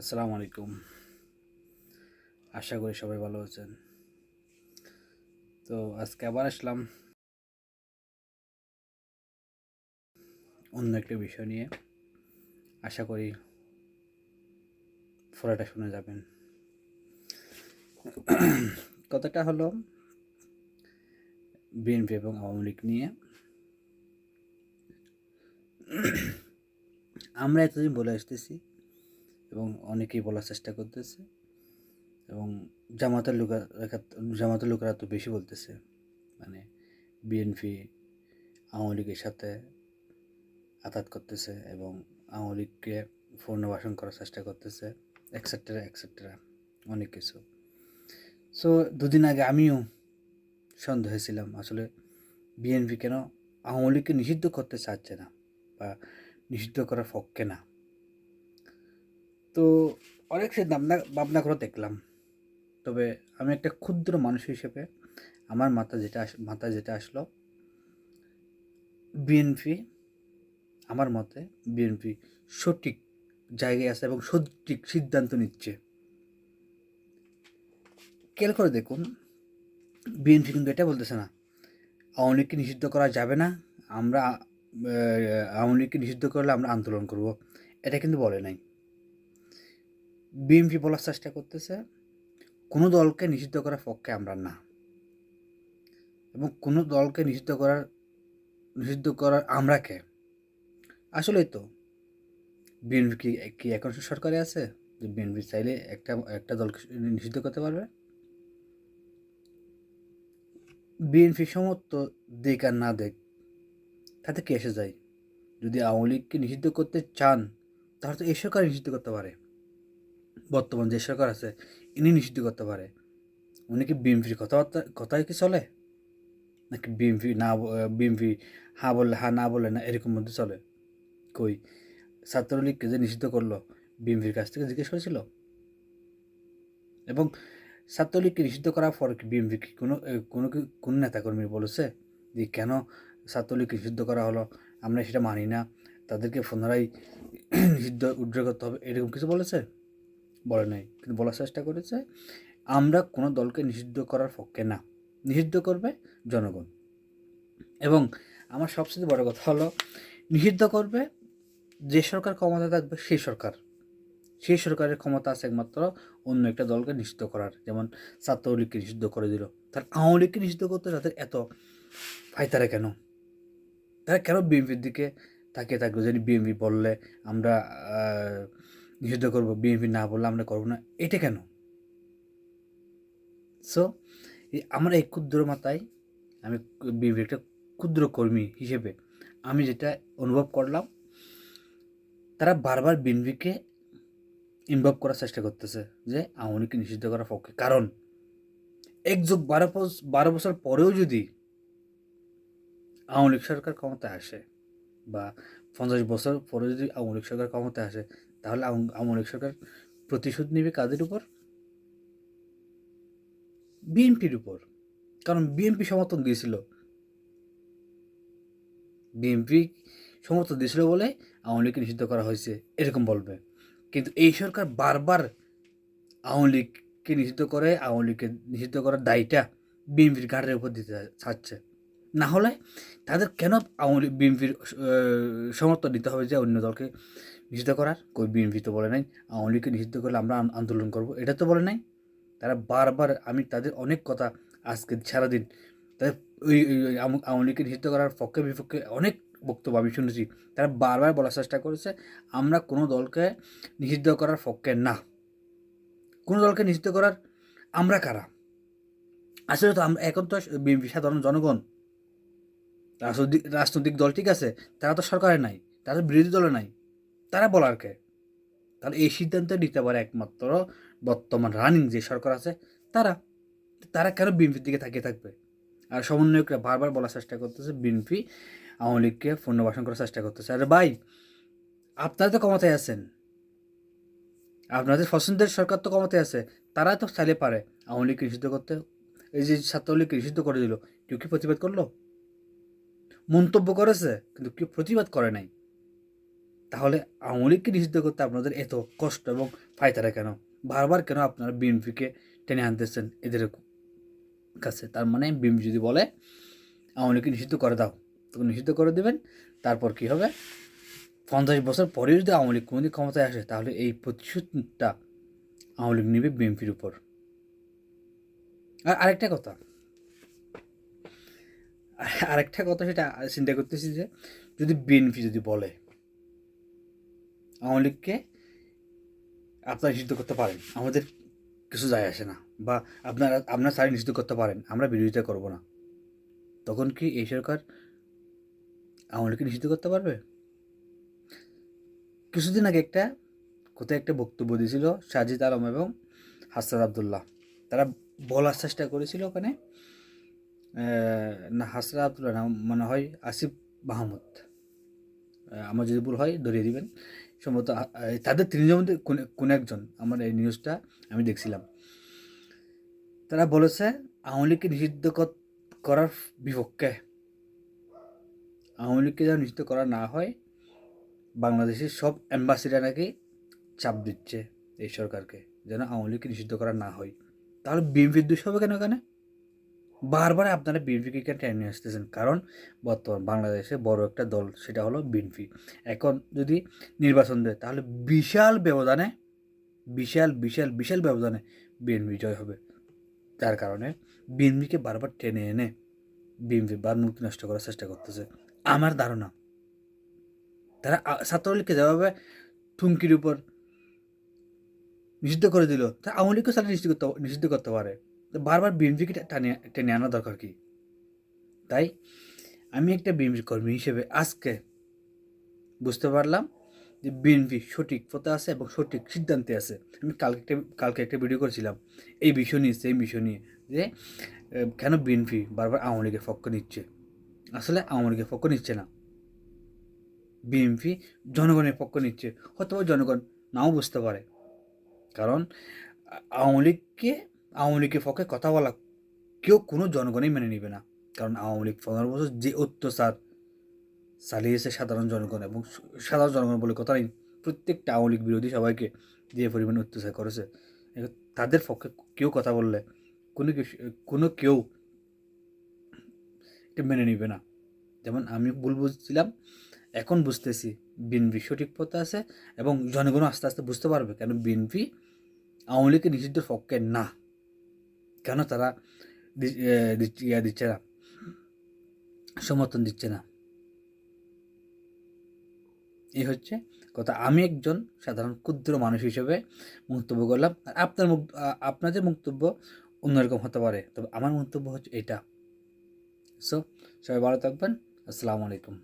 আসসালামু আলাইকুম। আশা করি সবাই ভালো আছেন। তো আজকে আবার আসলাম অন্য একটা বিষয় নিয়ে। আশা করি পুরোটা শুনে যাবেন। কথাটা হলো বিএনপি এবং আওয়ামী লীগ নিয়ে। আমরা এতদিন বলে আসতেছি এবং অনেকেই বলার চেষ্টা করতেছে এবং জামাতের লোকেরা জামাতের লোকেরা তো বেশি বলতেছে, মানে বিএনপি আওয়ামী লীগের সাথে আঘাত করতেছে এবং আওয়ামী লীগকে পুনর্বাসন করার চেষ্টা করতেছে, এক্সেট্রা এক্সেট্রা অনেক কিছু। সো দুদিন আগে আমিও সন্দেহ ছিলাম আসলে বিএনপি কেন আওয়ামী লীগকে নিষিদ্ধ করতে চাচ্ছে না বা নিষিদ্ধ করার পক্ষে না। তো অনেক সে ভাবনা করে দেখলাম, তবে আমি একটা ক্ষুদ্র মানুষ হিসেবে আমার মাথায় যেটা আসলো, বিএনপি আমার মতে বিএনপি সঠিক জায়গায় আছে এবং সঠিক সিদ্ধান্ত নিচ্ছে। খেয়াল করে দেখুন, বিএনপি কিন্তু এটা বলতেছে না আওয়ামী লীগকে নিষিদ্ধ করা যাবে না, আমরা আওয়ামী লীগকে নিষিদ্ধ করলে আমরা আন্দোলন করব, এটা কিন্তু বলে নাই। বিএনপি বলার চেষ্টা করতেছে কোনো দলকে নিষিদ্ধ করার পক্ষে আমরা না, এবং কোনো দলকে নিষিদ্ধ করার আমরা কে? আসলেই তো বিএনপি কি কি এখন সরকারে আছে যে বিএনপি চাইলে একটা দলকে নিষিদ্ধ করতে পারবে? বিএনপি সমর্থ দিক আর না দেখ, তাতে কি এসে যায়? যদি আওয়ামী লীগকে নিষিদ্ধ করতে চান তাহলে তো এই সরকার নিষিদ্ধ করতে পারে। বর্তমান যে সরকার আছে ইনি নিষিদ্ধ করতে পারে। উনি কি বিএনপির কথাই কি চলে? নাকি বিএনপি হ্যাঁ বললে হ্যাঁ, না বললে না, এরকম মধ্যে চলে? কই, ছাত্রলীগকে যে নিষিদ্ধ করলো বিএনপির কাছ থেকে জিজ্ঞেস করেছিল? এবং ছাত্রলীগকে নিষিদ্ধ করার পর কি বিএনপি কি কোনো নেতাকর্মী বলেছে যে কেন ছাত্রলীগকে নিষিদ্ধ করা হলো, আমরা সেটা মানি না, তাদেরকে পুনরায় নিষিদ্ধ উদ্ধার করতে হবে, এরকম কিছু বলেছে? বলে নাই, কিন্তু বলার চেষ্টা করেছে আমরা কোনো দলকে নিষিদ্ধ করার পক্ষে না, নিষিদ্ধ করবে জনগণ। এবং আমার সবচেয়ে বড় কথা হলো নিষিদ্ধ করবে যে সরকার ক্ষমতা থাকবে সেই সরকারের ক্ষমতা আছে একমাত্র অন্য একটা দলকে নিষিদ্ধ করার। যেমন ছাত্রলীগকে নিষিদ্ধ করে দিল, তার আওয়ামী লীগকে নিষিদ্ধ করতে তাদের এত ফায়তারা কেন? তারা কেন বিএনপির দিকে তাকিয়ে থাকবে যে বিএনপি বললে আমরা নিষিদ্ধ করবো, বিএনপি না বললে আমরা করবো না, এটা কেন? সো আমার এই ক্ষুদ্র মাথায় আমি বিএনপির একটা ক্ষুদ্র কর্মী হিসেবে আমি যেটা অনুভব করলাম, তারা বারবার বিএনপিকে ইনভলভ করার চেষ্টা করতেছে যে আওয়ামী লীগকে নিষিদ্ধ করার পক্ষে। কারণ ১+১২ বছর পরেও যদি আওয়ামী লীগ সরকার ক্ষমতায় আসে বা ৫০ বছর পরে যদি আওয়ামী লীগ সরকার ক্ষমতায় আসে, তাহলে আওয়ামী লীগ সরকার প্রতিশোধ নেবে কাদের উপর? বিএনপির উপর। কারণ বিএনপি সমর্থন দিয়েছিল বলে আওয়ামী লীগকে নিষিদ্ধ করা হয়েছে, এরকম বলবে। কিন্তু এই সরকার বারবার আওয়ামী লীগকে নিষিদ্ধ করার দায়টা বিএনপির ঘাড়ের উপর দিতে চাচ্ছে। না হলে তাদের কেন বিএনপির সমর্থন দিতে হবে যে অন্য দলকে নিষিদ্ধ করার? কই, বিএনপি তো বলে নাই আওয়ামী লীগকে নিষিদ্ধ করলে আমরা আন্দোলন করব, এটা তো বলে নাই। তারা বারবার, আমি তাদের অনেক কথা আজকে সারাদিন তাদের আওয়ামী লীগকে নিষিদ্ধ করার পক্ষে বিপক্ষে অনেক বক্তব্য আমি শুনেছি। তারা বারবার বলার চেষ্টা করেছে আমরা কোনো দলকে নিষিদ্ধ করার পক্ষে না। কোনো দলকে নিষিদ্ধ করার আমরা কারা? আসলে তো আমরা এখন তো বিএনপি সাধারণ জনগণ। রাজনৈতিক দল ঠিক আছে, তারা তো সরকারে নাই, তারা তো বিরোধী দলে নাই, তারা বলার কে? তাহলে এই সিদ্ধান্ত নিতে পারে একমাত্র বর্তমান রানিং যে সরকার আছে তারা। তারা কেন বিএনপির দিকে তাকিয়ে থাকবে? আর সমন্বয়করা বারবার বলার চেষ্টা করতেছে বিএনপি আওয়ামী লীগকে পুনর্বাসন করার চেষ্টা করতেছে। আরে ভাই, আপনারা তো ক্ষমতায় আছেন, আপনাদের পছন্দের সরকার তো ক্ষমতায় আছে, তারা তো চাইলে পারে আওয়ামী লীগকে নিষিদ্ধ করতে। এই যে ছাত্রলীগকে নিষিদ্ধ করে দিল, কেউ কি প্রতিবাদ করলো? মন্তব্য করেছে কিন্তু কেউ প্রতিবাদ করে নাই। তাহলে আওয়ামী লীগকে নিষিদ্ধ করতে আপনাদের এত কষ্ট এবং ফায়দাটা কেন? বারবার কেন আপনারা বিএনপিকে টেনে আনতেছেন এদের কাছে? তার মানে বিএনপি যদি বলে আওয়ামী লীগকে নিষিদ্ধ করে দাও, তখন নিষিদ্ধ করে দেবেন। তারপর কি হবে? 50 বছর পরেও যদি আওয়ামী লীগ কোনোদিন ক্ষমতায় আসে, তাহলে এই প্রতিশোধটা আওয়ামী লীগ নেবে বিএনপির উপর। আর আরেকটা কথা সেটা চিন্তা করতেছি যে যদি বিএনপি যদি বলে আওয়ামী লীগকে আপনারা নিষিদ্ধ করতে পারেন, আমাদের কিছু যায় আসে না, বা আপনারা স্যার নিষিদ্ধ করতে পারেন, আমরা বিরোধিতা করব না, তখন কি এই সরকার আওয়ামী লীগকে নিষিদ্ধ করতে পারবে? কিছুদিন আগে কোথায় একটা বক্তব্য দিয়েছিল সাজিদ আলম এবং হাসরাত আবদুল্লাহ। তারা বলার চেষ্টা করেছিল ওখানে, না হাসরাত আবদুল্লাহ না, মনে হয় আসিফ মাহমুদ, আমার যদি ভুল হয় ধরিয়ে দিবেন, সম্ভবত তাদের তিনজনের মধ্যে কোন একজন, আমার এই নিউজটা আমি দেখছিলাম। তারা বলেছে আওয়ামী লীগকে নিষিদ্ধ করার বিপক্ষে, আওয়ামী লীগকে যেন নিষিদ্ধ করা না হয়, বাংলাদেশের সব অ্যাম্বাসিরা নাকি চাপ দিচ্ছে এই সরকারকে যেন আওয়ামী লীগকে নিষিদ্ধ করা না হয়। তাহলে বিএনপির দোষ হবে কেন? বারবার আপনারা বিএনপিকে কেন টেনে নিয়ে আসতেছেন? কারণ বর্তমান বাংলাদেশে বড় একটা দল, সেটা হলো বিএনপি। এখন যদি নির্বাচন দেয়, তাহলে বিশাল ব্যবধানে বিএনপি জয় হবে। যার কারণে বিএনপিকে বারবার টেনে এনে বিএনপি মুক্তি নষ্ট করার চেষ্টা করতেছে। আমার ধারণা তারা ছাত্রলীগকে যেভাবে ঠুমকির উপর নিষিদ্ধ করে দিল, তা আওয়ামী লীগকে তারা নিষিদ্ধ করতে পারে। বারবার বিএনপিকে টেনে আনা দরকার কি? তাই আমি একটা বিএনপি কর্মী হিসেবে আজকে বুঝতে পারলাম যে বিএনপি সঠিক পথে আছে এবং সঠিক সিদ্ধান্তে আছে। আমি কালকে একটা ভিডিও করেছিলাম এই বিষয় নিয়ে, সেই বিষয় নিয়ে, যে কেন বিএনপি বারবার আওয়ামী লীগের পক্ষ নিচ্ছে। আসলে আওয়ামী লীগের পক্ষ নিচ্ছে না, বিএনপি জনগণের পক্ষ নিচ্ছে। হয়তো জনগণ নাও বুঝতে পারে, কারণ আওয়ামী লীগের পক্ষে কথা বলা কোনো জনগণই মেনে নিবে না। কারণ আওয়ামী লীগ 15 বছর যে অত্যাচার চালিয়েছে সাধারণ জনগণ, এবং সাধারণ জনগণ বলে কথা নেই, প্রত্যেকটা আওয়ামী লীগ বিরোধী সবাইকে যে পরিমাণে অত্যাচার করেছে, তাদের পক্ষে কেউ কথা বললে কেউ এটা মেনে নিবে না। যেমন আমি ভুল বুঝছিলাম, এখন বুঝতেছি বিএনপি সঠিক পথে আছে, এবং জনগণও আস্তে আস্তে বুঝতে পারবে কেন বিএনপি আওয়ামী লীগের নিষিদ্ধের পক্ষে না, কেন তারা দিচ্ছে না, সমর্থন দিচ্ছে না। এই হচ্ছে কথা। আমি একজন সাধারণ ক্ষুদ্র মানুষ হিসেবে মন্তব্য করলাম, আর আপনাদের বক্তব্য অন্যরকম হতে পারে, তবে আমার মন্তব্য হচ্ছে এটা। সো সবাই ভালো থাকবেন। আসসালামু আলাইকুম।